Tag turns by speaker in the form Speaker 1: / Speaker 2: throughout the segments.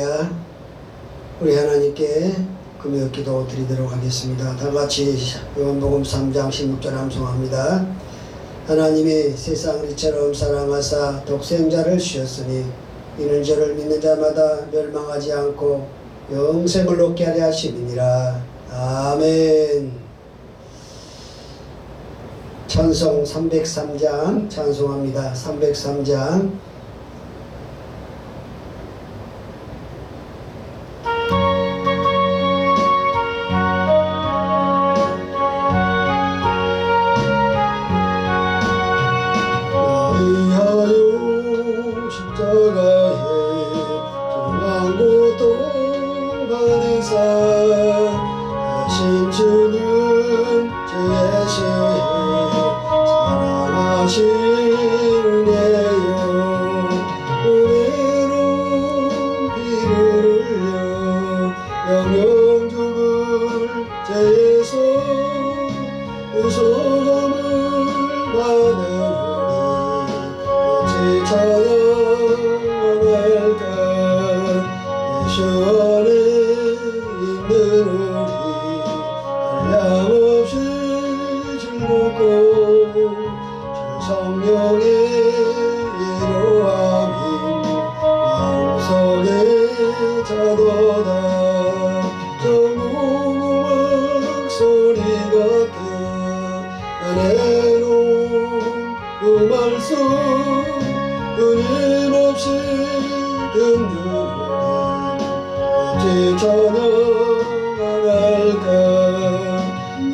Speaker 1: 할렐루야. 우리 하나님께 금요 기도 드리도록 하겠습니다. 다같이 요한복음 3장 16절 암송합니다. 하나님이 세상을 이처럼 사랑하사 독생자를 주셨으니 이는 저를 믿는 자마다 멸망하지 않고 영생을 얻게 하려 하심이니라. 아멘. 찬송 303장 찬송합니다. 303장.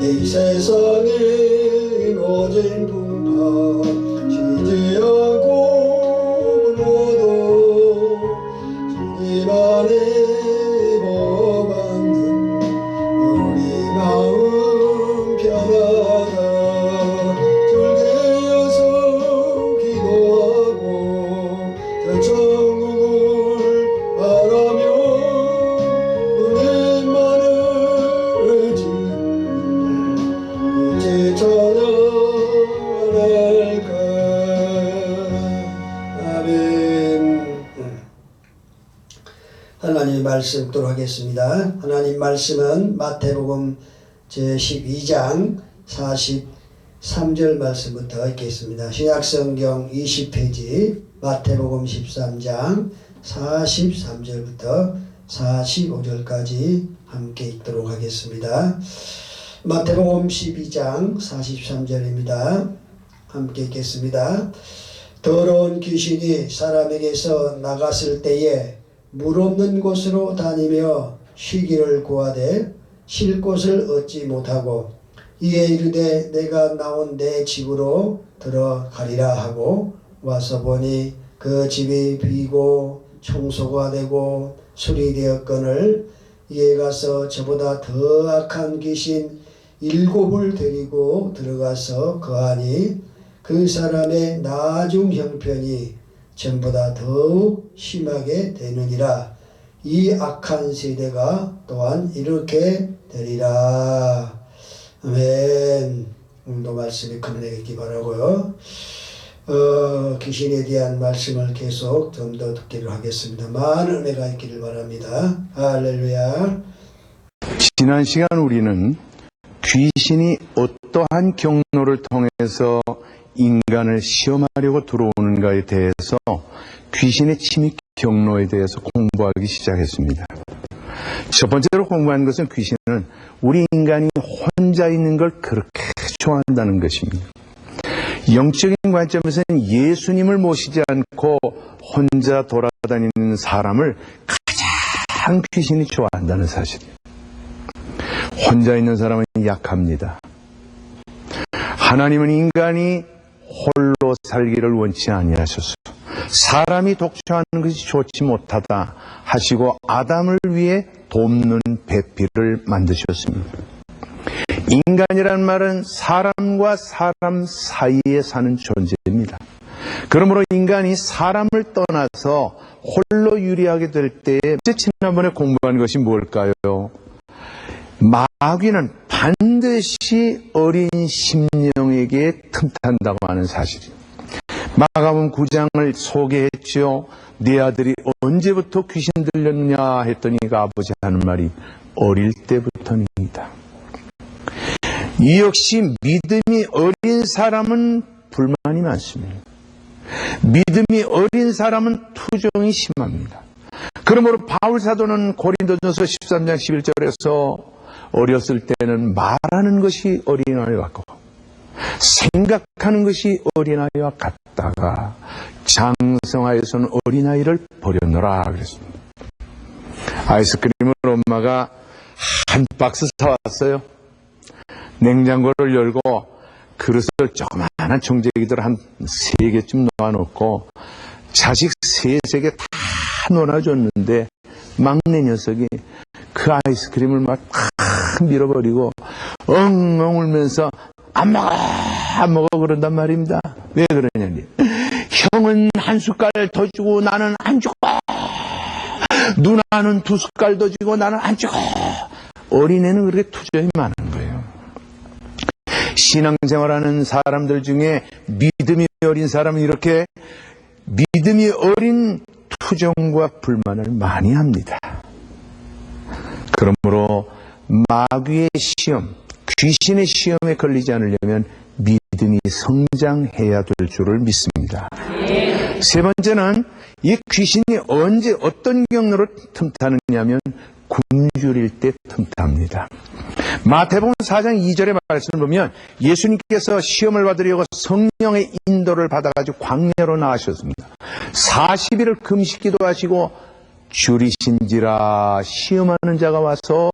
Speaker 1: 이 세상에 모진 풍파 쉬지 않고 불러도 주님 안에 보호받는 우리 마음 편하다. 즐겨서 기도하고 저 천국을 바라며 하나님의 말씀 듣도록 하겠습니다. 하나님 말씀은 마태복음 제12장 43절 말씀부터 읽겠습니다. 신약성경 20페이지 마태복음 13장 43절부터 45절까지 함께 읽도록 하겠습니다. 마태복음 12장 43절입니다. 함께 읽겠습니다. 더러운 귀신이 사람에게서 나갔을 때에 물 없는 곳으로 다니며 쉬기를 구하되 쉴 곳을 얻지 못하고 이에 이르되 내가 나온 내 집으로 들어가리라 하고 와서 보니 그 집이 비고 청소가 되고 수리되었거늘 이에 가서 저보다 더 악한 귀신 7을 데리고 들어가서 거하니 그 사람의 나중 형편이 전보다 더욱 심하게 되느니라. 이 악한 세대가 또한 이렇게 되리라. 아멘. 오늘도 말씀이 큰은혜가 바라고요. 귀신에 대한 말씀을 계속 좀 더 듣기로 하겠습니다. 많은 은혜가 있기를 바랍니다. 할렐루야.
Speaker 2: 지난 시간 우리는 귀신이 어떠한 경로를 통해서 인간을 시험하려고 들어오는가에 대해서 귀신의 침입 경로에 대해서 공부하기 시작했습니다. 첫 번째로 공부한 것은 귀신은 우리 인간이 혼자 있는 걸 그렇게 좋아한다는 것입니다. 영적인 관점에서는 예수님을 모시지 않고 혼자 돌아다니는 사람을 가장 귀신이 좋아한다는 사실이에요. 혼자 있는 사람은 약합니다. 하나님은 인간이 홀로 살기를 원치 아니하셔서 사람이 독처하는 것이 좋지 못하다 하시고 아담을 위해 돕는 배필을 만드셨습니다. 인간이란 말은 사람과 사람 사이에 사는 존재입니다. 그러므로 인간이 사람을 떠나서 홀로 유리하게 될 때에 지난번에 공부한 것이 뭘까요? 마귀는 반드시 어린 심령에게 틈탄다고 하는 사실이에요. 마가복음 9장을 소개했죠. 네 아들이 언제부터 귀신 들렸느냐 했더니 그 아버지 하는 말이 어릴 때부터입니다. 이 역시 믿음이 어린 사람은 불만이 많습니다. 믿음이 어린 사람은 투정이 심합니다. 그러므로 바울 사도는 고린도전서 13장 11절에서 어렸을 때는 말하는 것이 어린아이와 같고 생각하는 것이 어린아이와 같다가 장성하여서는 어린아이를 버렸노라 그랬습니다. 아이스크림을 엄마가 한 박스 사왔어요. 냉장고를 열고 그릇을 조그마한 청재기들 한 3개쯤 놓아놓고 자식 3개 다 놓아줬는데 막내 녀석이 그 아이스크림을 막 밀어버리고 엉엉 울면서 안 먹어 그런단 말입니다. 왜 그러냐니, 형은 한 숟갈 더 주고 나는 안 주고, 누나는 2숟갈 더 주고 나는 안 주고. 어린애는 그렇게 투정이 많은 거예요. 신앙생활하는 사람들 중에 믿음이 어린 사람은 이렇게 믿음이 어린 투정과 불만을 많이 합니다. 그러므로 마귀의 시험, 귀신의 시험에 걸리지 않으려면 믿음이 성장해야 될 줄을 믿습니다. 세 번째는 이 귀신이 언제 어떤 경로로 틈타느냐면 굶주릴 때 틈탑니다. 마태복음 4장 2절의 말씀을 보면 예수님께서 시험을 받으려고 성령의 인도를 받아가지고 광야로 나가셨습니다. 40일을 금식기도 하시고 줄이신지라 시험하는 자가 와서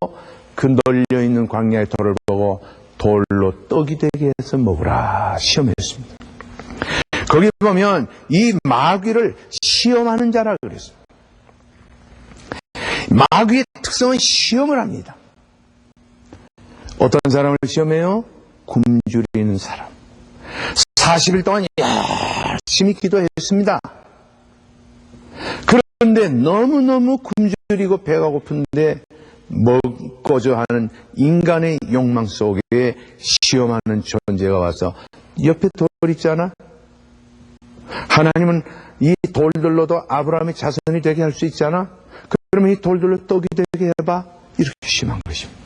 Speaker 2: 그 널려있는 광야의 돌을 보고 돌로 떡이 되게 해서 먹으라 시험했습니다. 거기 보면 이 마귀를 시험하는 자라 그랬어요. 마귀의 특성은 시험을 합니다. 어떤 사람을 시험해요? 굶주리는 사람. 40일 동안 열심히 기도했습니다. 그런데 너무너무 굶주리고 배가 고픈데 먹고자 하는 인간의 욕망 속에 시험하는 존재가 와서 옆에 돌 있잖아. 하나님은 이 돌들로도 아브라함의 자손이 되게 할 수 있잖아. 그러면 이 돌들로 떡이 되게 해봐. 이렇게 심한 것입니다.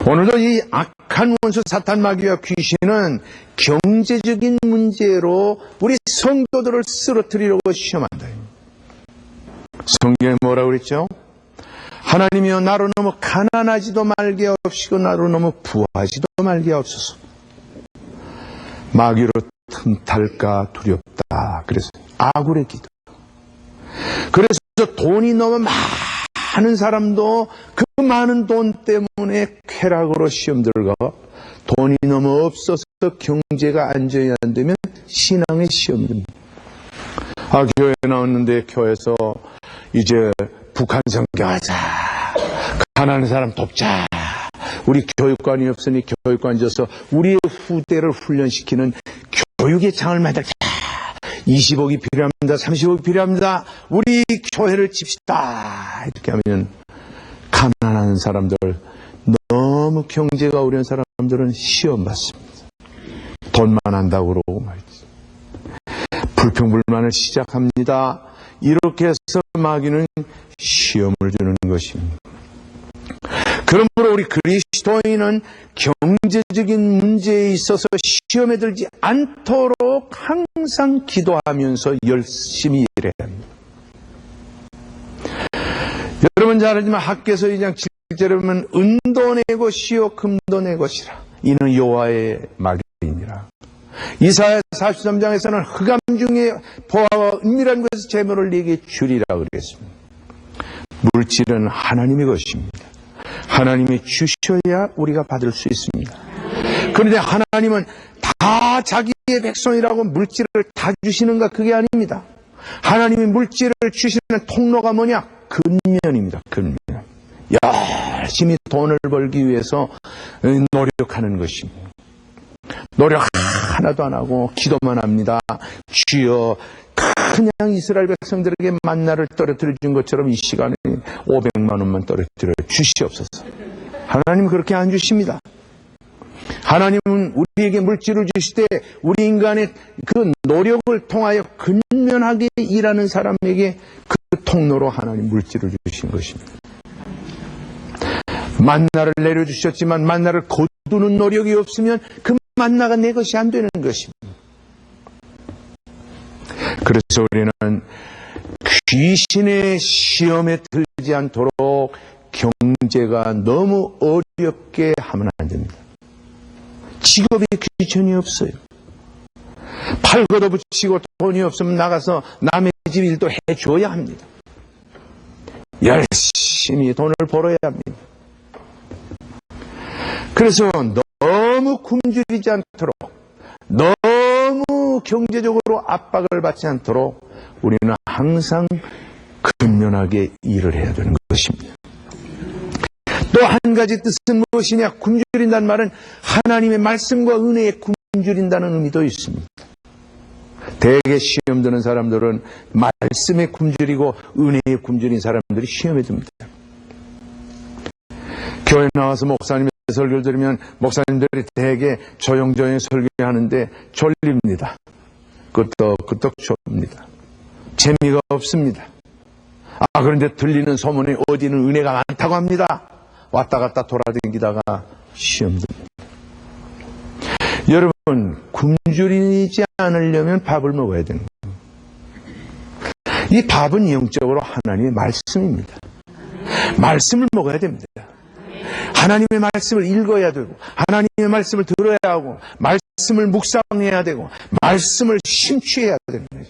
Speaker 2: 오늘도 이 악한 원수 사탄 마귀와 귀신은 경제적인 문제로 우리 성도들을 쓰러뜨리려고 시험한다. 성경에 뭐라고 그랬죠? 하나님이여 나로 너무 가난하지도 말게 하옵시고 나로 너무 부하지도 말게 하옵소서. 마귀로 틈탈까 두렵다. 그래서 아굴의 기도. 그래서 돈이 너무 많은 사람도 그 많은 돈 때문에 쾌락으로 시험 들어가 돈이 너무 없어서 경제가 안정이 안 되면 신앙의 시험이 됩니다. 교회에 나왔는데 교회에서 이제 북한 선교하자. 가난한 사람 돕자. 우리 교육관이 없으니 교육관 줘서 우리의 후대를 훈련시키는 교육의 장을 만들자. 20억이 필요합니다. 30억이 필요합니다. 우리 교회를 칩시다. 이렇게 하면 가난한 사람들, 너무 경제가 어려운 사람들은 시험 받습니다. 돈만 한다고 그러고 말이지. 불평불만을 시작합니다. 이렇게 해서 마귀는 시험을 주는 것입니다. 그러므로 우리 그리스도인은 경제적인 문제에 있어서 시험에 들지 않도록 항상 기도하면서 열심히 일해야 합니다. 여러분 잘 알지만 학개서 2장 7절에 보면 은도 내 것이요 금도 내 것이라 이는 여호와의 막이니라. 이사야 43장에서는 흑암 중에 보화와 은밀한 곳에서 재물을 네게 주리라 그랬습니다. 물질은 하나님의 것입니다. 하나님이 주셔야 우리가 받을 수 있습니다. 그런데 하나님은 다 자기의 백성이라고 물질을 다 주시는가? 그게 아닙니다. 하나님이 물질을 주시는 통로가 뭐냐? 근면입니다. 근면. 열심히 돈을 벌기 위해서 노력하는 것입니다. 노력 하나도 안 하고 기도만 합니다. 주여 그냥 이스라엘 백성들에게 만나를 떨어뜨려 준 것처럼 이 시간에 500만 원만 떨어뜨려 주시옵소서. 하나님 그렇게 안 주십니다. 하나님은 우리에게 물질을 주실 때 우리 인간의 그 노력을 통하여 근면하게 일하는 사람에게 그 통로로 하나님 물질을 주신 것입니다. 만나를 내려주셨지만 만나를 거두는 노력이 없으면 그 만나가 내 것이 안 되는 것입니다. 그래서 우리는 귀신의 시험에 들지 않도록 경제가 너무 어렵게 하면 안 됩니다. 직업에 귀천이 없어요. 팔 걷어붙이고 돈이 없으면 나가서 남의 집 일도 해줘야 합니다. 열심히 돈을 벌어야 합니다. 그래서 너무 굶주리지 않도록, 너무 경제적으로 압박을 받지 않도록 우리는 항상 근면하게 일을 해야 되는 것입니다. 또 한 가지 뜻은 무엇이냐? 굶주린다는 말은 하나님의 말씀과 은혜에 굶주린다는 의미도 있습니다. 대개 시험 드는 사람들은 말씀에 굶주리고 은혜에 굶주린 사람들이 시험에 듭니다. 교회 나와서 목사님의 설교를 들으면 목사님들이 대개 조용조용 설교하는데 졸립니다. 끄떡끄떡 졸립니다. 재미가 없습니다. 그런데 들리는 소문이 어디는 은혜가 많다고 합니다. 왔다 갔다 돌아다니다가 시험 듭니다. 여러분, 굶주리지 않으려면 밥을 먹어야 됩니다. 이 밥은 영적으로 하나님의 말씀입니다. 말씀을 먹어야 됩니다. 하나님의 말씀을 읽어야 되고, 하나님의 말씀을 들어야 하고, 말씀을 묵상해야 되고, 말씀을 심취해야 되는 거죠.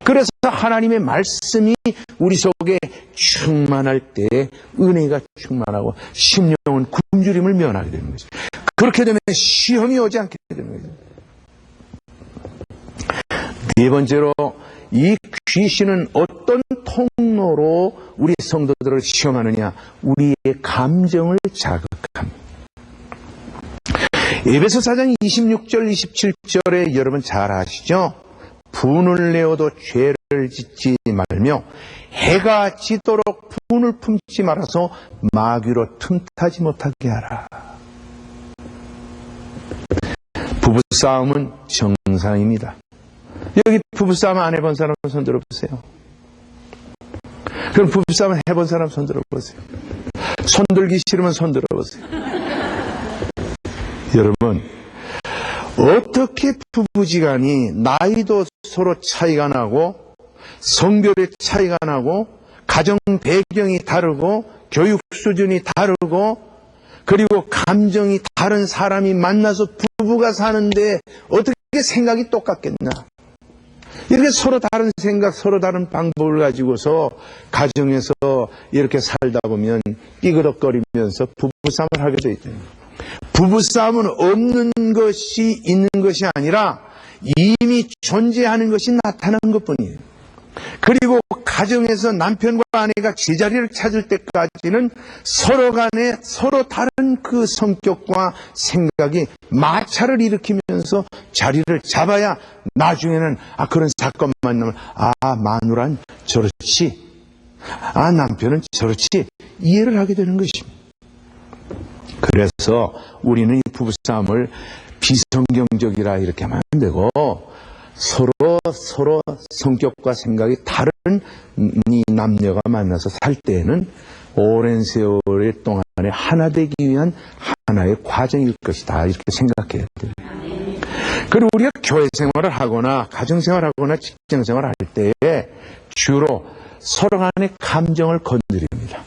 Speaker 2: 그래서 하나님의 말씀이 우리 속에 충만할 때 은혜가 충만하고 심령은 굶주림을 면하게 되는 거죠. 그렇게 되면 시험이 오지 않게 되는 거죠. 네 번째로, 이 귀신은 어떤 통로로 우리 성도들을 시험하느냐? 우리의 감정을 자극합니다. 에베소 4장 26절 27절에 여러분 잘 아시죠? 분을 내어도 죄를 짓지 말며 해가 지도록 분을 품지 말아서 마귀로 틈타지 못하게 하라. 부부싸움은 정상입니다. 여기 부부싸움 안 해본 사람 손 들어보세요. 그럼 부부싸움 해본 사람 손 들어보세요. 손 들기 싫으면 손 들어보세요. 여러분, 어떻게 부부지간이 나이도 서로 차이가 나고 성별의 차이가 나고 가정 배경이 다르고 교육 수준이 다르고 그리고 감정이 다른 사람이 만나서 부부가 사는데 어떻게 생각이 똑같겠나? 이렇게 서로 다른 생각, 서로 다른 방법을 가지고서 가정에서 이렇게 살다 보면 삐그덕거리면서 부부싸움을 하게 돼 있다. 부부싸움은 없는 것이 있는 것이 아니라 이미 존재하는 것이 나타난 것뿐이에요. 그리고 가정에서 남편과 아내가 제자리를 찾을 때까지는 서로 간에 서로 다른 그 성격과 생각이 마찰을 일으키면서 자리를 잡아야 나중에는 그런 사건만 나면 마누라는 저렇지, 남편은 저렇지 이해를 하게 되는 것입니다. 그래서 우리는 이 부부싸움을 비성경적이라 이렇게 하면 안 되고 서로 성격과 생각이 다른 이 남녀가 만나서 살 때에는 오랜 세월 동안에 하나 되기 위한 하나의 과정일 것이다 이렇게 생각해야 돼요. 그리고 우리가 교회 생활을 하거나 가정 생활을 하거나 직장 생활을 할 때에 주로 서로 간의 감정을 건드립니다.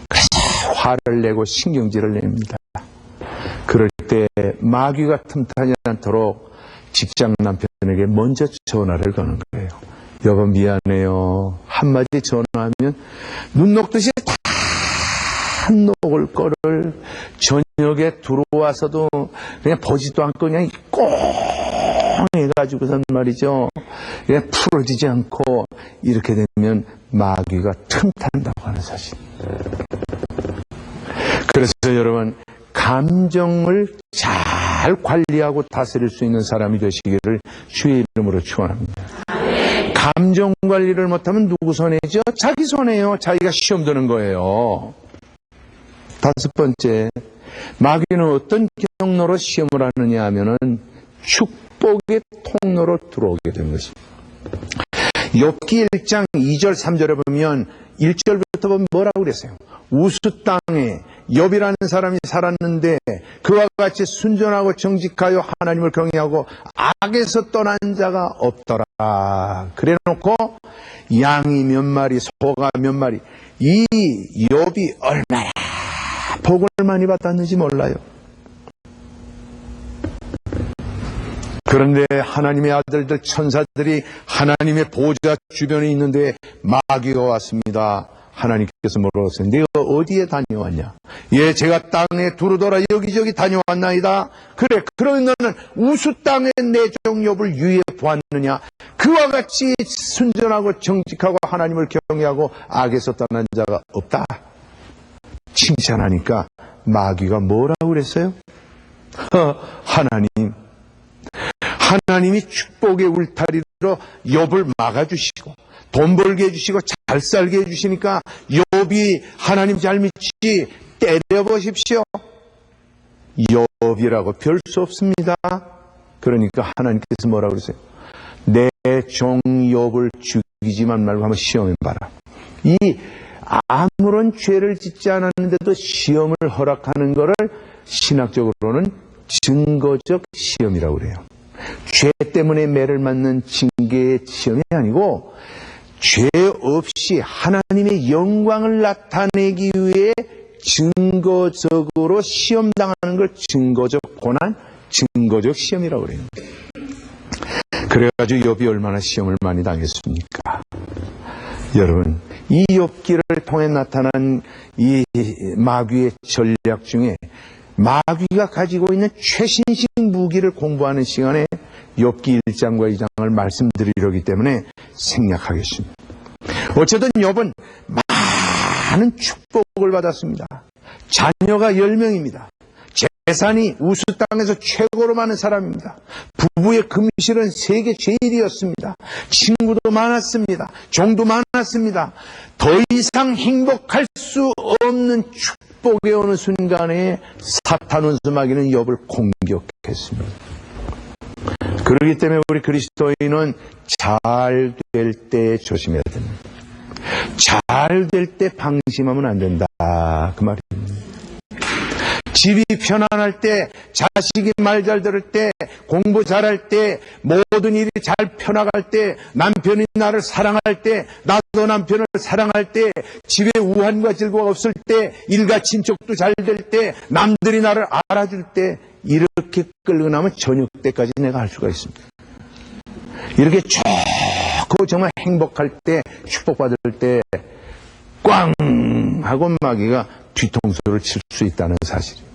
Speaker 2: 그래서 화를 내고 신경질을 냅니다. 그럴 때 마귀가 틈타지 않도록 직장 남편에게 먼저 전화를 거는 거예요. 여보 미안해요. 한마디 전화하면 눈 녹듯이 다 녹을 거를 저녁에 들어와서도 그냥 보지도 않고 그냥 꽁 해가지고선 말이죠. 그냥 풀어지지 않고 이렇게 되면 마귀가 틈탄다고 하는 사실. 그래서 여러분 감정을 잘 관리하고 다스릴 수 있는 사람이 되시기를 주의 이름으로 축원합니다. 감정 관리를 못하면 누구 손해죠? 자기 손해요. 자기가 시험 드는 거예요. 다섯 번째, 마귀는 어떤 경로로 시험을 하느냐 하면은 축복의 통로로 들어오게 된 것입니다. 욥기 1장 2절 3절에 보면 1절부터 보면 뭐라고 그랬어요? 우수 땅에 욥이라는 사람이 살았는데 그와 같이 순전하고 정직하여 하나님을 경외하고 악에서 떠난 자가 없더라. 그래놓고 양이 몇 마리, 소가 몇 마리, 이 욥이 얼마나 복을 많이 받았는지 몰라요. 그런데 하나님의 아들들 천사들이 하나님의 보좌 주변에 있는데 마귀가 왔습니다. 하나님께서 물어보세요. 네가 어디에 다녀왔냐? 예, 제가 땅에 두루돌아 여기저기 다녀왔나이다. 그래, 그러면 너는 우수 땅에 내 종 욥을 유해 보았느냐? 그와 같이 순전하고 정직하고 하나님을 경외하고 악에서 떠난 자가 없다. 칭찬하니까 마귀가 뭐라고 그랬어요? 하나님이 축복의 울타리로 욥을 막아주시고 돈 벌게 해주시고 잘 살게 해주시니까 욥이 하나님 잘 믿지 때려보십시오. 욥이라고 별 수 없습니다. 그러니까 하나님께서 뭐라고 그러세요? 내 종 욥을 죽이지만 말고 한번 시험해봐라. 이 아무런 죄를 짓지 않았는데도 시험을 허락하는 것을 신학적으로는 증거적 시험이라고 그래요. 죄 때문에 매를 맞는 징계의 시험이 아니고 죄 없이 하나님의 영광을 나타내기 위해 증거적으로 시험당하는 걸 증거적 고난, 증거적 시험이라고 그래요. 그래가지고 욥이 얼마나 시험을 많이 당했습니까? 여러분, 이 욥기를 통해 나타난 이 마귀의 전략 중에 마귀가 가지고 있는 최신식 무기를 공부하는 시간에 욥기 1장과 2장을 말씀드리려기 때문에 생략하겠습니다. 어쨌든 욥은 많은 축복을 받았습니다. 자녀가 10명입니다. 재산이 우수 땅에서 최고로 많은 사람입니다. 부부의 금실은 세계 제일이었습니다. 친구도 많았습니다. 종도 많았습니다. 더 이상 행복할 수 없는 축복의 어느 순간에 사탄 원수 마귀는 욥을 공격했습니다. 그렇기 때문에 우리 그리스도인은 잘 될 때 조심해야 됩니다. 잘 될 때 방심하면 안 된다. 그 말입니다. 집이 편안할 때, 자식이 말 잘 들을 때, 공부 잘할 때, 모든 일이 잘 펴나갈 때, 남편이 나를 사랑할 때, 나도 남편을 사랑할 때, 집에 우환과 질고가 없을 때, 일가 친척도 잘 될 때, 남들이 나를 알아줄 때, 이렇게 끌고 나면 저녁 때까지 내가 할 수가 있습니다. 이렇게 좋고 정말 행복할 때, 축복받을 때, 꽝! 하고 마귀가 뒤통수를 칠 수 있다는 사실이에요.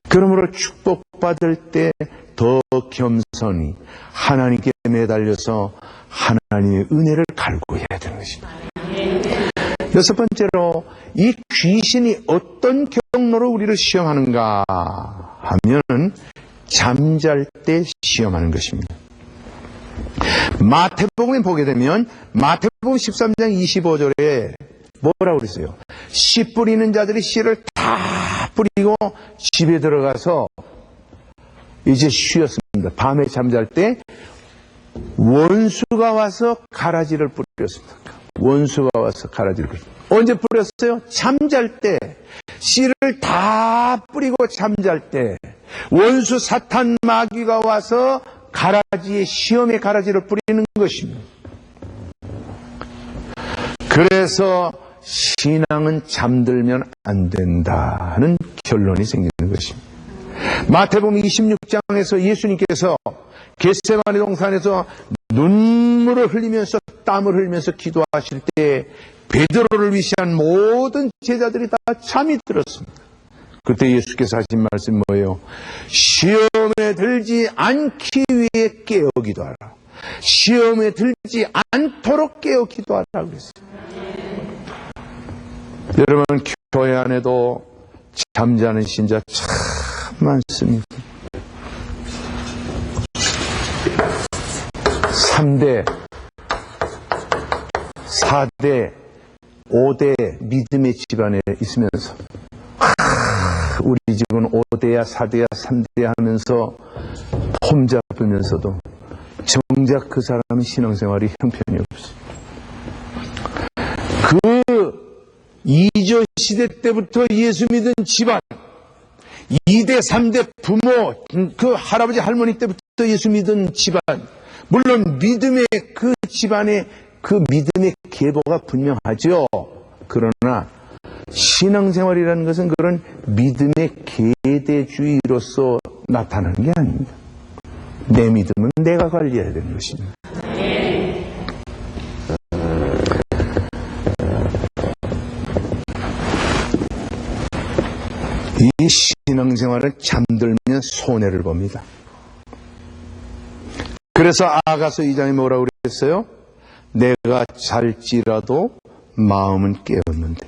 Speaker 2: 그러므로 축복받을 때 더 겸손히 하나님께 매달려서 하나님의 은혜를 갈구해야 되는 것입니다. 여섯 번째로 이 귀신이 어떤 경로로 우리를 시험하는가 하면 잠잘 때 시험하는 것입니다. 마태복음에 보게 되면 마태복음 13장 25절에 뭐라고 그랬어요? 씨 뿌리는 자들이 씨를 다 뿌리고 집에 들어가서 이제 쉬었습니다. 밤에 잠잘 때 원수가 와서 가라지를 뿌렸습니다. 원수가 와서 가라지를 뿌렸습니다. 언제 뿌렸어요? 잠잘 때. 씨를 다 뿌리고 잠잘 때 원수 사탄 마귀가 와서 가라지에 시험의 가라지를 뿌리는 것입니다. 그래서 신앙은 잠들면 안 된다는 결론이 생기는 것입니다. 마태복음 26장에서 예수님께서 겟세마네 동산에서 눈물을 흘리면서 땀을 흘리면서 기도하실 때 베드로를 위시한 모든 제자들이 다 잠이 들었습니다. 그때 예수께서 하신 말씀이 뭐예요? 시험에 들지 않기 위해 깨어 기도하라. 시험에 들지 않도록 깨어 기도하라 그랬어요. 여러분, 교회 안에도 잠자는 신자 참 많습니다. 3대, 4대, 5대 믿음의 집안에 있으면서 우리 집은 5대야 4대야 3대야 하면서 폼 잡으면서도 정작 그 사람은 신앙생활이 형편이 없어요. 그 이조 시대 때부터 예수 믿은 집안, 2대 3대 부모, 그 할아버지 할머니 때부터 예수 믿은 집안, 물론 믿음의 그 집안의 그 믿음의 계보가 분명하죠. 그러나 신앙생활이라는 것은 그런 믿음의 계대주의로서 나타나는 게 아닙니다. 내 믿음은 내가 관리해야 되는 것입니다. 이 신앙생활을 잠들면 손해를 봅니다. 그래서 아가서 2장에 뭐라고 그랬어요? 내가 잘지라도 마음은 깨었는데.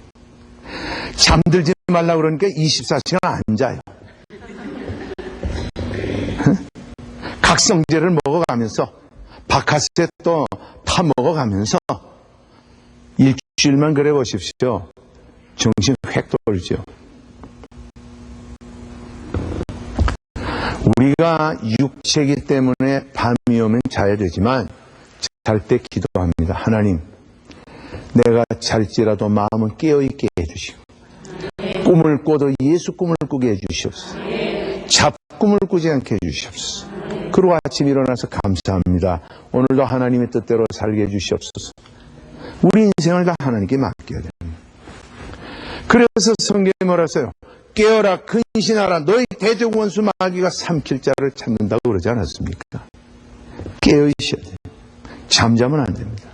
Speaker 2: 잠들지 말라 그러니까 24시간 안 자요. 각성제를 먹어가면서 바카스에 또 타 먹어가면서 일주일만 그래 보십시오. 정신 획 돌죠. 우리가 육체이기 때문에 밤이 오면 자야 되지만 잘 때 기도합니다. 하나님, 내가 잘지라도 마음은 깨어있게 해주시고 꿈을 꿔도 예수 꿈을 꾸게 해주시옵소서. 잡꿈을 꾸지 않게 해주시옵소서. 그리고 아침 일어나서 감사합니다. 오늘도 하나님의 뜻대로 살게 해주시옵소서. 우리 인생을 다 하나님께 맡겨야 됩니다. 그래서 성경에 뭐라 써요? 깨어라 근신하라 너희 대적 원수 마귀가 삼킬 자를 찾는다고 그러지 않았습니까? 깨어있어야 돼요. 잠자면 안 됩니다.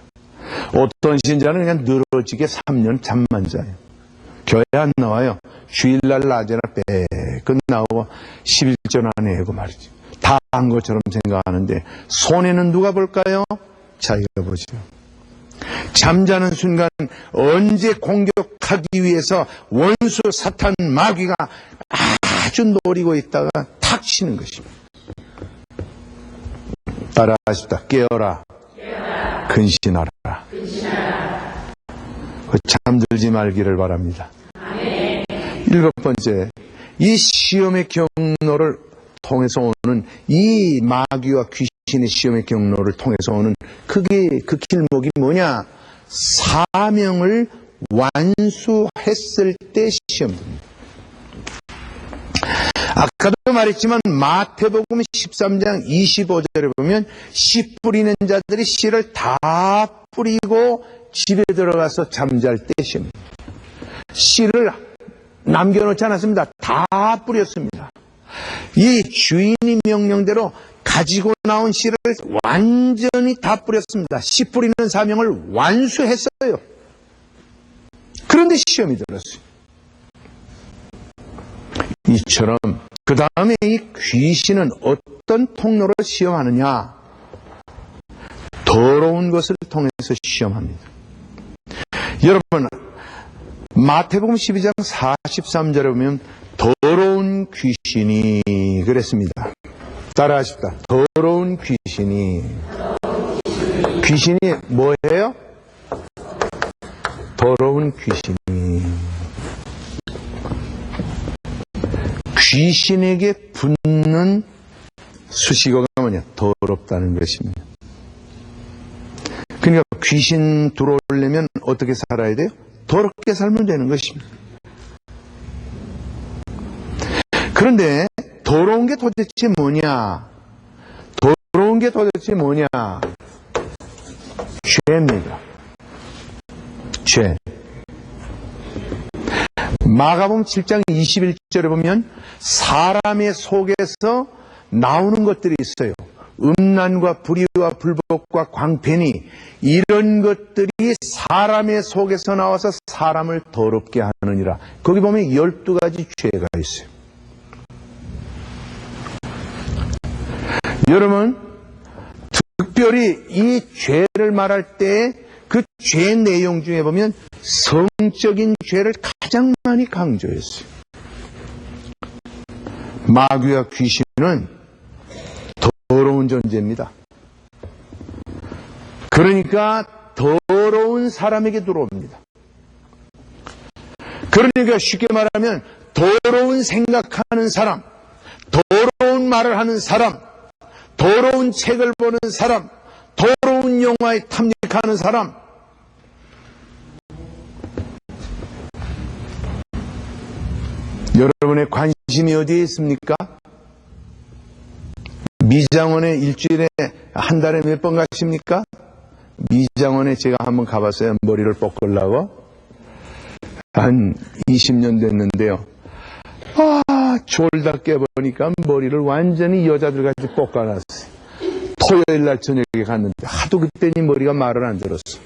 Speaker 2: 어떤 신자는 그냥 늘어지게 3년 잠만 자요. 교회 안 나와요. 주일날 낮에나 끝나고 11전 안에 하고 말이죠. 다 한 것처럼 생각하는데 손해는 누가 볼까요? 자기가 보죠. 잠자는 순간 언제 공격하기 위해서 원수 사탄 마귀가 아주 노리고 있다가 탁 치는 것입니다. 따라하십시다. 깨어라. 근신하라. 잠들지 말기를 바랍니다. 7번째, 이 시험의 경로를 통해서 오는 이 마귀와 귀신의 시험의 경로를 통해서 오는 그게 그 길목이 뭐냐? 사명을 완수했을 때 시험됩니다. 아까도 말했지만 마태복음 13장 25절에 보면 씨 뿌리는 자들이 씨를 다 뿌리고 집에 들어가서 잠잘 때 시험입니다. 씨를 남겨놓지 않았습니다. 다 뿌렸습니다. 이 주인이 명령대로 가지고 나온 씨를 완전히 다 뿌렸습니다. 씨 뿌리는 사명을 완수했어요. 그런데 시험이 들었어요. 이처럼 그 다음에 이 귀신은 어떤 통로로 시험하느냐? 더러운 것을 통해서 시험합니다. 여러분, 마태복음 12장 43절에 보면 더러운 귀신이 그랬습니다. 따라하십시다. 더러운 귀신이. 귀신이 뭐예요? 더러운 귀신이. 귀신에게 붙는 수식어가 뭐냐? 더럽다는 것입니다. 그러니까 귀신 들어오려면 어떻게 살아야 돼요? 더럽게 살면 되는 것입니다. 그런데 더러운 게 도대체 뭐냐? 더러운 게 도대체 뭐냐? 죄입니다. 죄. 마가복음 7장 21절에 보면 사람의 속에서 나오는 것들이 있어요. 음란과 불의와 불법과 광팬이 이런 것들이 사람의 속에서 나와서 사람을 더럽게 하느니라. 거기 보면 12가지 죄가 있어요. 여러분, 특별히 이 죄를 말할 때 그 죄 내용 중에 보면 성적인 죄를 가장 많이 강조했어요. 마귀와 귀신은 더러운 존재입니다. 그러니까 더러운 사람에게 들어옵니다. 그러니까 쉽게 말하면 더러운 생각하는 사람, 더러운 말을 하는 사람, 더러운 책을 보는 사람, 더러운 영화에 탐닉하는 사람, 여러분의 관심이 어디에 있습니까? 미장원에 일주일에 한 달에 몇 번 가십니까? 미장원에 제가 한번 가봤어요. 머리를 볶으려고. 한 20년 됐는데요. 졸다 깨보니까 머리를 완전히 여자들같이 볶아놨어요. 토요일 날 저녁에 갔는데 하도 그때니 머리가 말을 안 들었어.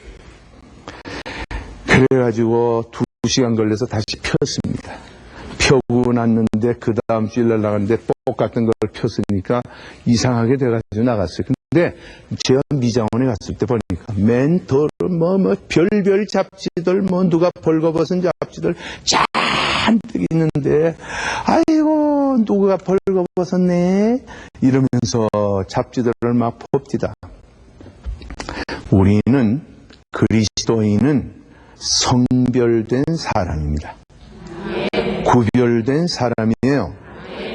Speaker 2: 그래가지고 2시간 걸려서 다시 폈습니다. 펴고 났는데 그 다음 주일 날 나갔는데 똑같은 걸 폈으니까 이상하게 돼가지고 나갔어요. 근데 제가 미장원에 갔을 때 보니까 멘토를 별별 잡지들 누가 벌거벗은 잡지들 잔뜩 있는데 아이고 누가 벌거벗었네 이러면서 잡지들을 막 봅디다. 우리는 그리스도인은 성별된 사람입니다. 구별된 사람이에요.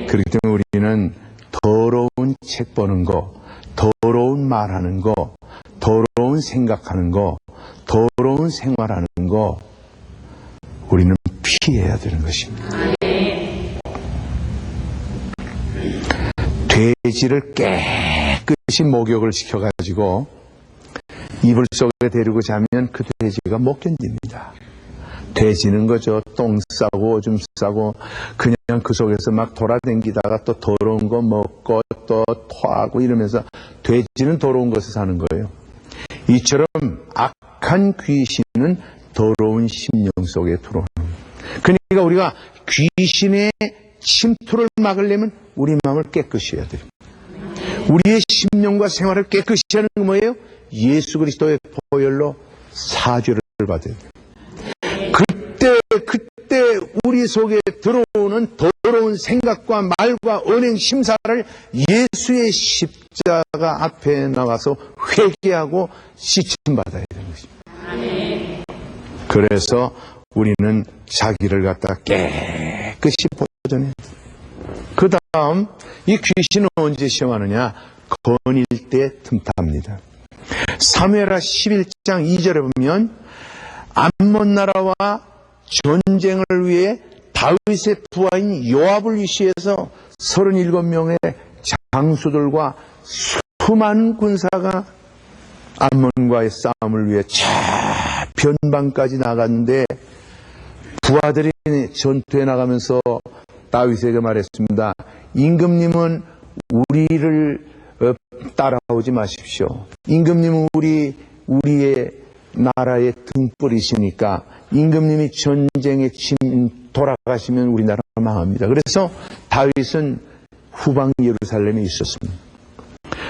Speaker 2: 그렇기 때문에 우리는 더러운 책 보는 거, 더러운 말하는 거, 더러운 생각하는 거, 더러운 생활하는 거 우리는 피해야 되는 것입니다. 돼지를 깨끗이 목욕을 시켜가지고 이불 속에 데리고 자면 그 돼지가 못 견딥니다. 돼지는 거죠. 똥 싸고 오줌 싸고 그냥 그 속에서 막 돌아다니다가 또 더러운 거 먹고 또 토하고 이러면서 돼지는 더러운 것을 사는 거예요. 이처럼 악한 귀신은 더러운 심령 속에 들어오는 거예요. 그러니까 우리가 귀신의 침투를 막으려면 우리 마음을 깨끗이 해야 돼요. 우리의 심령과 생활을 깨끗이 하는 건 뭐예요? 예수 그리스도의 보혈로 사죄를 받아야 돼요. 그때 우리 속에 들어오는 더러운 생각과 말과 언행 심사를 예수의 십자가 앞에 나가서 회개하고 씻음받아야 되는 것입니다. 그래서 우리는 자기를 갖다 깨끗이 보존해야 돼요. 그 다음 이 귀신은 언제 시험하느냐? 거닐 때 틈탑니다. 사무엘하 11장 2절에 보면 암몬 나라와 전쟁을 위해 다윗의 부하인 요압을 위시해서 37명의 장수들과 수많은 군사가 암몬과의 싸움을 위해 저 변방까지 나갔는데 부하들이 전투에 나가면서 다윗에게 말했습니다. 임금님은 우리를 따라오지 마십시오. 임금님은 우리의 나라의 등불이시니까 임금님이 전쟁에 돌아가시면 우리나라 망합니다. 그래서 다윗은 후방 예루살렘에 있었습니다.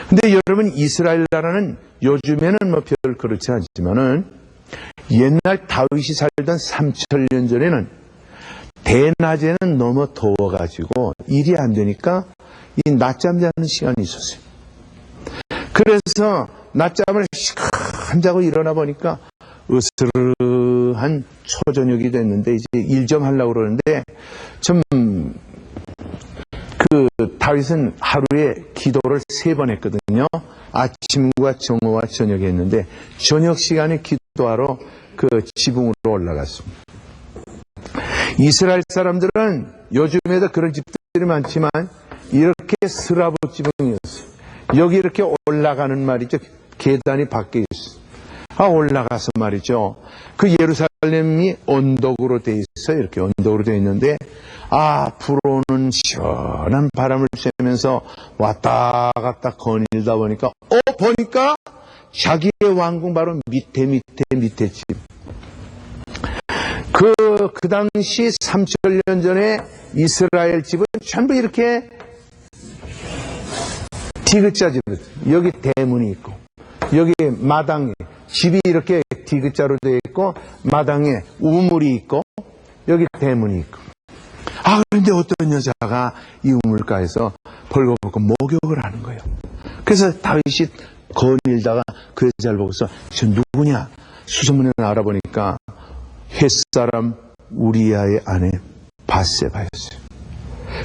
Speaker 2: 근데 여러분 이스라엘 나라는 요즘에는 별 그렇지 않지만은 옛날 다윗이 살던 3000년 전에는 대낮에는 너무 더워가지고 일이 안 되니까 이 낮잠 자는 시간이 있었어요. 그래서 낮잠을 시간 자고 일어나 보니까 으스르한 초저녁이 됐는데 이제 일 좀 하려고 그러는데 다윗은 하루에 기도를 3번 했거든요. 아침과 정오와 저녁에 했는데 저녁 시간에 기도하러 그 지붕으로 올라갔습니다. 이스라엘 사람들은 요즘에도 그런 집들이 많지만 이렇게 스라브 지붕이었어요. 여기 이렇게 올라가는 말이죠. 계단이 밖에 있어요. 올라가서 말이죠. 그 예루살렘이 언덕으로 돼 있어요. 이렇게 언덕으로 돼 있는데 불어오는 시원한 바람을 쐬면서 왔다 갔다 거닐다 보니까 보니까 자기의 왕궁 바로 밑에 집. 그 당시 3000년 전에 이스라엘 집은 전부 이렇게 디귿자 집이었어요. 여기 대문이 있고 여기 마당에 집이 이렇게 디귿자로 되어 있고 마당에 우물이 있고 여기 대문이 있고 그런데 어떤 여자가 이 우물가에서 벌거벗고 목욕을 하는 거예요. 그래서 다윗이 거닐다가 그 여자를 보고서 저 누구냐 수소문을 알아보니까 햇사람 우리아의 아내 밧세바였어요.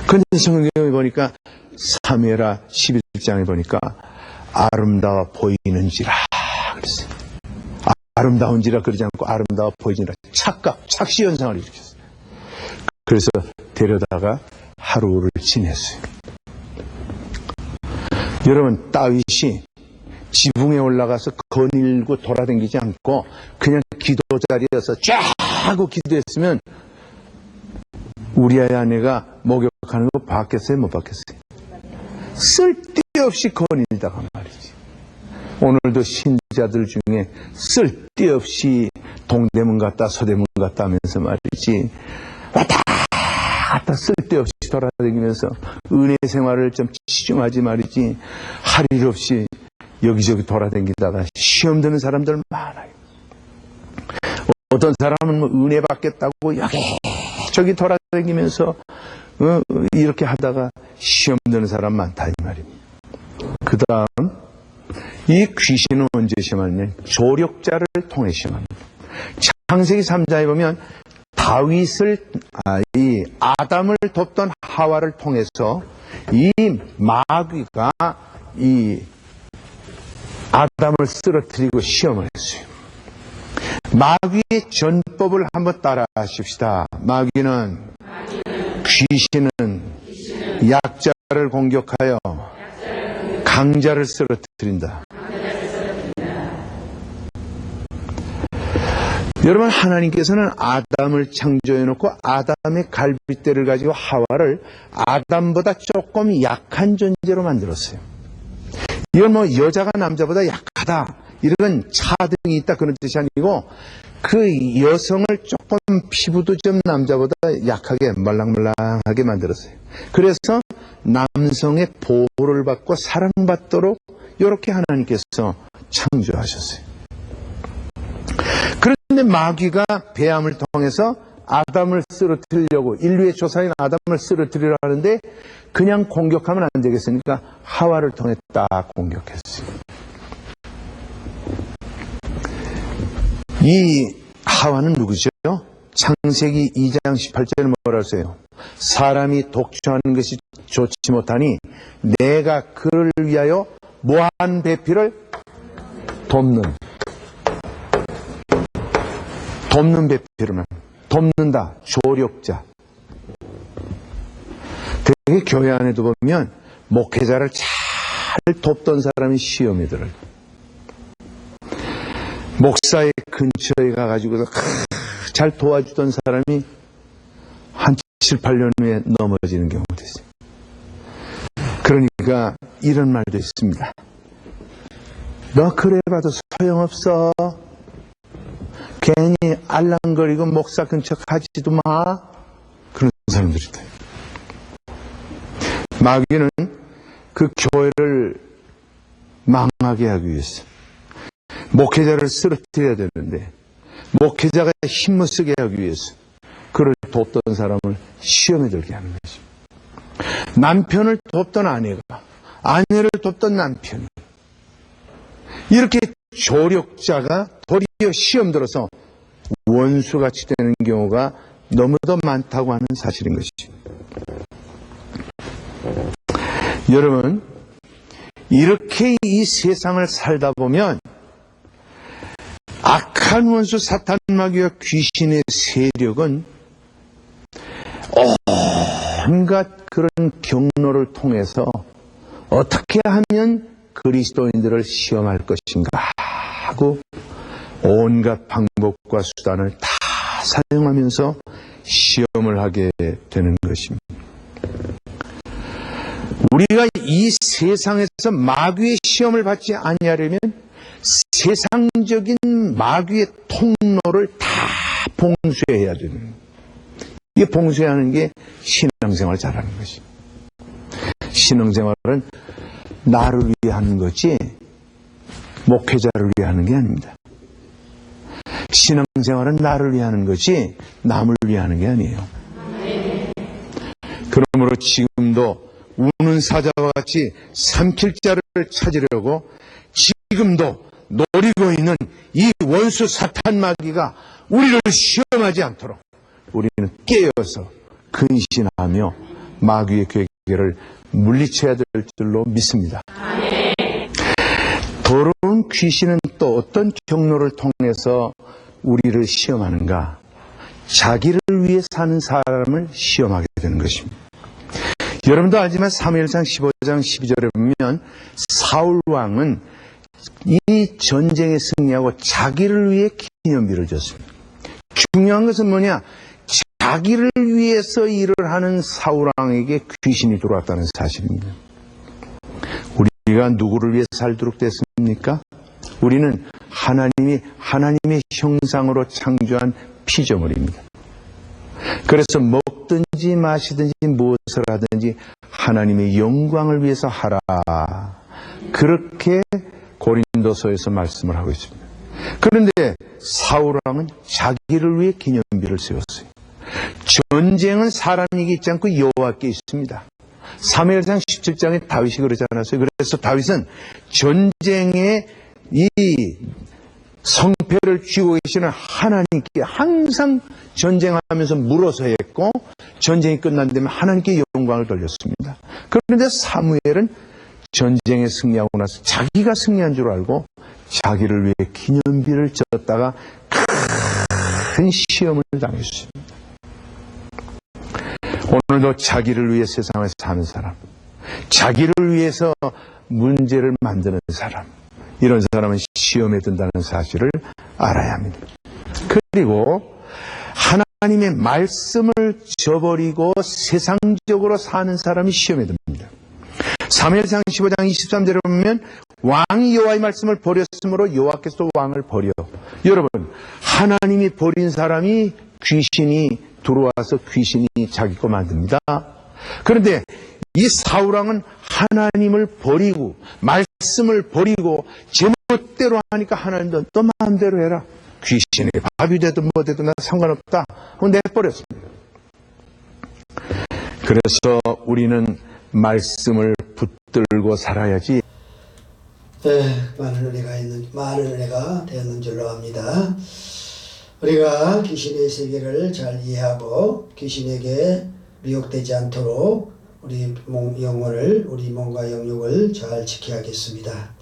Speaker 2: 그런데 성경에 보니까 사무엘하 11장에 보니까 아름다워 보이는지라 그랬어요. 아름다운지라 그러지 않고 아름다워 보이지라 착시 현상을 일으켰어요. 그래서 데려다가 하루를 지냈어요. 여러분, 다윗이 지붕에 올라가서 거닐고 돌아다니지 않고 그냥 기도 자리에서 쫙 하고 기도했으면 우리아의 아내가 목욕하는 거 봤겠어요? 못 봤겠어요? 쓸데없이 거닐다가 말이지. 오늘도 신자들 중에 쓸데없이 동대문 갔다 서대문 갔다 하면서 말이지, 왔다 갔다 쓸데없이 돌아다니면서 은혜 생활을 좀 치중하지 말이지, 할 일 없이 여기저기 돌아다니다가 시험 드는 사람들 많아요. 어떤 사람은 뭐 은혜 받겠다고 여기저기 돌아다니면서 이렇게 하다가 시험 드는 사람 많다 이 말입니다. 그 다음, 이 귀신은 언제 시험하느냐? 조력자를 통해 시험합니다. 창세기 3장에 보면 이 아담을 돕던 하와를 통해서 이 마귀가 이 아담을 쓰러뜨리고 시험을 했어요. 마귀의 전법을 한번 따라 하십시다. 귀신은 약자를 공격하여 강자를 쓰러뜨린다. 여러분, 하나님께서는 아담을 창조해놓고 아담의 갈빗대를 가지고 하와를 아담보다 조금 약한 존재로 만들었어요. 이건 뭐 여자가 남자보다 약하다, 이런 차등이 있다 그런 뜻이 아니고, 그 여성을 조금 피부도 좀 남자보다 약하게 말랑말랑하게 만들었어요. 그래서 남성의 보호를 받고 사랑받도록 이렇게 하나님께서 창조하셨어요. 그런데 마귀가 배암을 통해서 아담을 쓰러뜨리려고, 인류의 조상인 아담을 쓰러뜨리려 하는데 그냥 공격하면 안 되겠으니까 하와를 통해 딱 공격했어요. 이 하와는 누구죠? 창세기 2장 18절에 뭐라 하세요? 사람이 독초하는 것이 좋지 못하니 내가 그를 위하여 뭐한 배필을 돕는 배필을 돕는다. 조력자. 되게 교회 안에도 보면 목회자를 잘 돕던 사람이 시험에 들어요. 목사의 근처에 가가지고서 잘 도와주던 사람이 한 7, 8년 후에 넘어지는 경우도 있어요. 그러니까 이런 말도 있습니다. 너 그래 봐도 소용없어. 괜히 알랑거리고 목사 근처 가지도 마. 그런 사람들이 있어요. 마귀는 그 교회를 망하게 하기 위해서 목회자를 쓰러뜨려야 되는데, 목회자가 힘을 쓰게 하기 위해서 그를 돕던 사람을 시험에 들게 하는 것입니다. 남편을 돕던 아내가 아내를 돕던 남편이 이렇게 조력자가 도리어 시험 들어서 원수같이 되는 경우가 너무도 많다고 하는 사실인 것이죠. 여러분, 이렇게 이 세상을 살다 보면 악한 원수 사탄 마귀와 귀신의 세력은 온갖 그런 경로를 통해서 어떻게 하면 그리스도인들을 시험할 것인가 하고 온갖 방법과 수단을 다 사용하면서 시험을 하게 되는 것입니다. 우리가 이 세상에서 마귀의 시험을 받지 아니하려면 세상적인 마귀의 통로를 다 봉쇄해야 되는 거예요. 이게 봉쇄하는 게 신앙생활을 잘하는 것입니다. 신앙생활은 나를 위해 하는 거지 목회자를 위해 하는 게 아닙니다. 신앙생활은 나를 위해 하는 거지 남을 위해 하는 게 아니에요. 그러므로 지금도 우는 사자와 같이 삼킬 자를 찾으려고 지금도 노리고 있는 이 원수 사탄 마귀가 우리를 시험하지 않도록 우리는 깨어서 근신하며 마귀의 괴계를 물리쳐야 될 줄로 믿습니다. 더러운 귀신은 또 어떤 경로를 통해서 우리를 시험하는가? 자기를 위해 사는 사람을 시험하게 되는 것입니다. 여러분도 알지만 사무엘상 15장 12절에 보면 사울 왕은 이 전쟁에 승리하고 자기를 위해 기념비를 줬습니다. 중요한 것은 뭐냐? 자기를 위해서 일을 하는 사울 왕에게 귀신이 들어왔다는 사실입니다. 우리가 누구를 위해 살도록 됐습니까? 우리는 하나님의 형상으로 창조한 피조물입니다. 그래서 먹든지 마시든지 무엇을 하든지 하나님의 영광을 위해서 하라. 그렇게 고린도서에서 말씀을 하고 있습니다. 그런데 사울 왕은 자기를 위해 기념비를 세웠어요. 전쟁은 사람이 있지 않고 여호와께 있습니다. 사무엘상 17장에 다윗이 그러지 않았어요. 그래서 다윗은 전쟁에 이 성패를 쥐고 계시는 하나님께 항상 전쟁하면서 물어서 했고, 전쟁이 끝난 다음에 하나님께 영광을 돌렸습니다. 그런데 사무엘은 전쟁에 승리하고 나서 자기가 승리한 줄 알고 자기를 위해 기념비를 졌다가 큰 시험을 당했습니다. 오늘도 자기를 위해 세상을 사는 사람, 자기를 위해서 문제를 만드는 사람, 이런 사람은 시험에 든다는 사실을 알아야 합니다. 그리고 하나님의 말씀을 저버리고 세상적으로 사는 사람이 시험에 듭니다. 사무엘상 15장 23절에 보면 왕이 여호와의 말씀을 버렸으므로 여호와께서 왕을 버려. 여러분, 하나님이 버린 사람이 귀신이 들어와서 귀신이 자기 거 만듭니다. 그런데 이 사울왕은 하나님을 버리고 말씀을 버리고 제멋대로 하니까 하나님도 또 마음대로 해라. 귀신이 밥이 되든 뭐 되든 나 상관없다 하고 내버렸습니다. 그래서 우리는 말씀을 붙들고 살아야지.
Speaker 1: 많은 은혜가 되었는 줄로 압니다. 우리가 귀신의 세계를 잘 이해하고 귀신에게 미혹되지 않도록 우리 몸과 영육을 잘 지켜야겠습니다.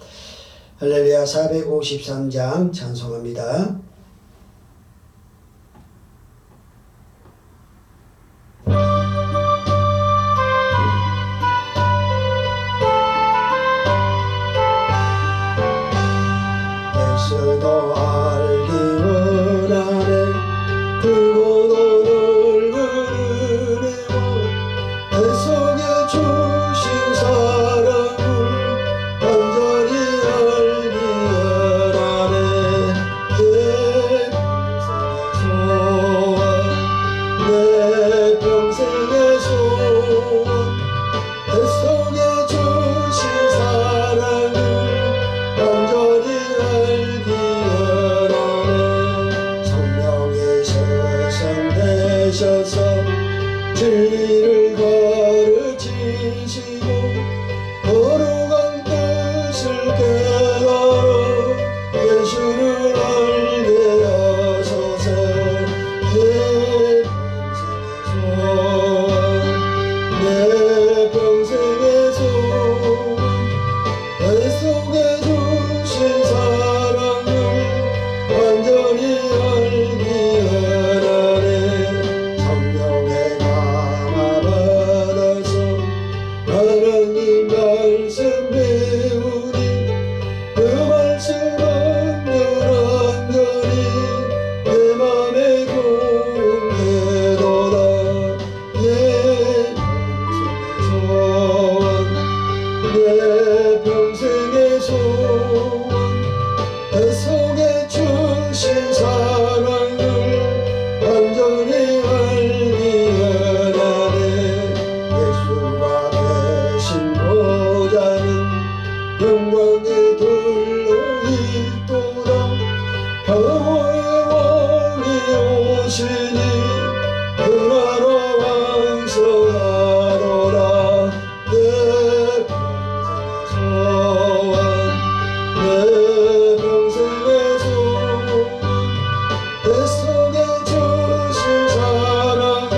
Speaker 1: 할렐루야. 453장 찬송합니다. 예수도 알기 원하네 그곳 오늘 그르네요 내 속에 주신 사랑을 완전히 알기 원하네 내 평생의 소원 내 속에 주신 사랑을 완전히 알기 원하네 성령의 세상 되셔서 진리를 가르치시고 거룩한 뜻을 깨달아 예수를 알게 하소서 내 평생의 소원 내 속에 주신 사랑을 완전히 알기 원하네 성령의 감화 받아서 하나님 말씀 배우니 그 말씀은 늘 완전히 내 맘에 공개도다 내 평생의 소원 내 속에 주신 사랑을 완전히 알기 원하네 예수가 되신 보좌는 영광의 돌로 있도다 평화의 왕이 오시니 그 나라 왕성하노라 내 평생의 소원 내 속에 주신 사랑을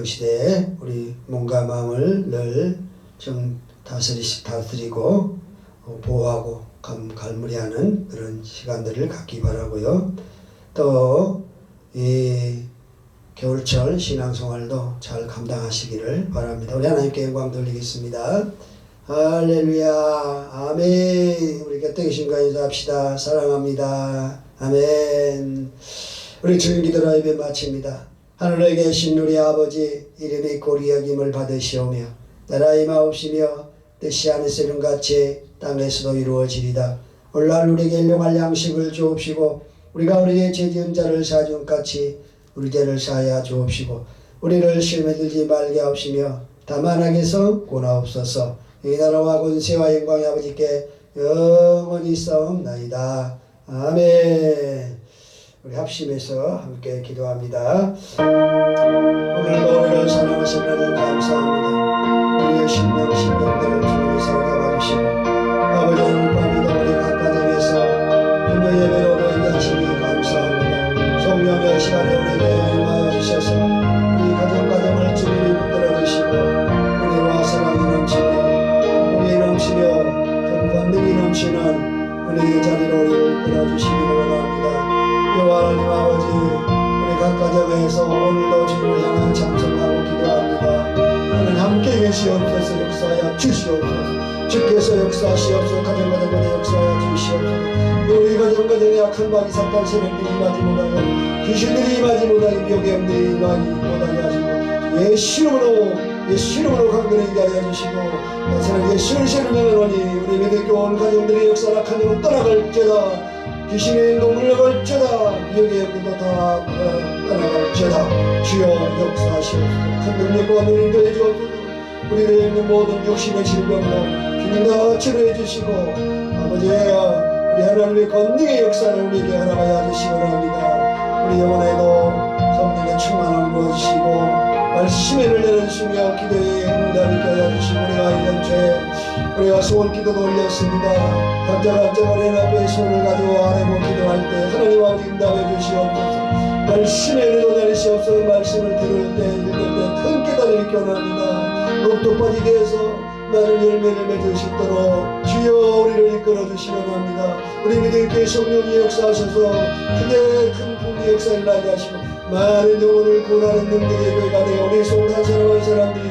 Speaker 1: 시대에 우리 몸과 마음을 늘 좀 다스리고 보호하고 갈무리하는 그런 시간들을 갖기 바라고요. 또 이 겨울철 신앙생활도 잘 감당하시기를 바랍니다. 우리 하나님께 영광 돌리겠습니다. 할렐루야. 아멘. 우리 곁에 계신 분 인사합시다. 사랑합니다. 아멘. 우리 주일 기도로 예배 마칩니다. 하늘에 계신 우리 아버지 이름이 고리 여김을 받으시오며 나라의 마옵시며 뜻이 하늘에서 이룬같이 땅에서도 이루어지리다. 오늘날 우리에게 일용할 양식을 주옵시고 우리가 우리의 죄 지은 자를 사준 같이 우리 죄를 사하여 주옵시고 우리를 시험에 들지 말게 하옵시며 다만 악에서 구하옵소서. 이 나라와 권세와 영광이 아버지께 영원히 있사옵나이다. 아멘. 우리 합심해서 함께 기도합니다. 오늘도 우리를 사랑하시는 하나님 감사합니다. 우리의 신령들을 주님이 사랑해 봐주시고 아버지 오늘 밤에도 우리 각 가정에서 주님의 예배로 모이게 하시니 감사합니다. 성령의 시간에 우리에게 임하여 주셔서 우리 가정을 주님이 붙들어 주시고 우리와 사랑이 넘치며 복이 넘치며 권능이 넘치는 우리의 자리로 우리를 끌어주시기를 원합니다. 하나님 아버지 우리 각 가정에서 오늘도 주님을 향한 찬송하고 기도합니다. 하나님 함께 계시옵소서. 역사하여 주시옵소서. 주께서 역사하시옵소서. 가정가정에 역사하여 주시옵소서. 우리 가정가정에 악한 마귀 사탄 세력들이 임하지 못하게 귀신들이 임하지 못하게 미혹의 영들이 임하지 못하게 하시고 예수님으로 강건하게 하여 주시고 나사렛 예수를 세우면오니 우리 믿음교원 가정들의 역사 악한 영은 떠나갈지어다. 귀신의 행동을 걸쳐다. 미혹의 영도 다 떠나갈지어다. 주여 역사하시옵소서. 큰 능력과 눈을 더해 주옵소서. 우리를 있는 모든 욕심의 질병도 주님 다 치료해 주시고 아버지야 우리 하나님의 권능의 역사를 우리에게 허락하여 주시기 바랍니다. 우리 영혼에도 성령의 충만함을 부어주시고 말씀을 내려주시며 기도의 응답을 있게 하여 주시고 우리가 이전주에 우리가 소원 기도도 올렸습니다. 각자가 어린 앞에 손을 가지고 아뢰고 기도할 때 하나님 아버지 응답해 주시옵소서. 말씀에 은혜도 내리시옵소서. 말씀을 들을 때 읽을 때 큰 깨달음이 있게 원합니다. 녹도 빠지게 해서 많은 열매를 맺을 수 있도록 주여 우리를 이끌어 주시기 원합니다. 우리 믿음께 성령이 역사하셔서 크게 큰 풍기 역사를 나게 하시고 많은 영혼을 구원하는 능력의 교회가 되어 우리 속한 사랑하는 사람들이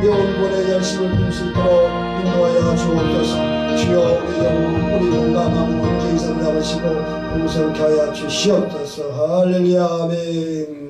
Speaker 1: 영혼권의 열심을 부릴 수 있도록 인도하여 주옵소서. 주여 우리 영혼 우리 몸과 마음을 온전히 살아가시고 풍성케 하여 주시옵소서. 할렐루야 아멘.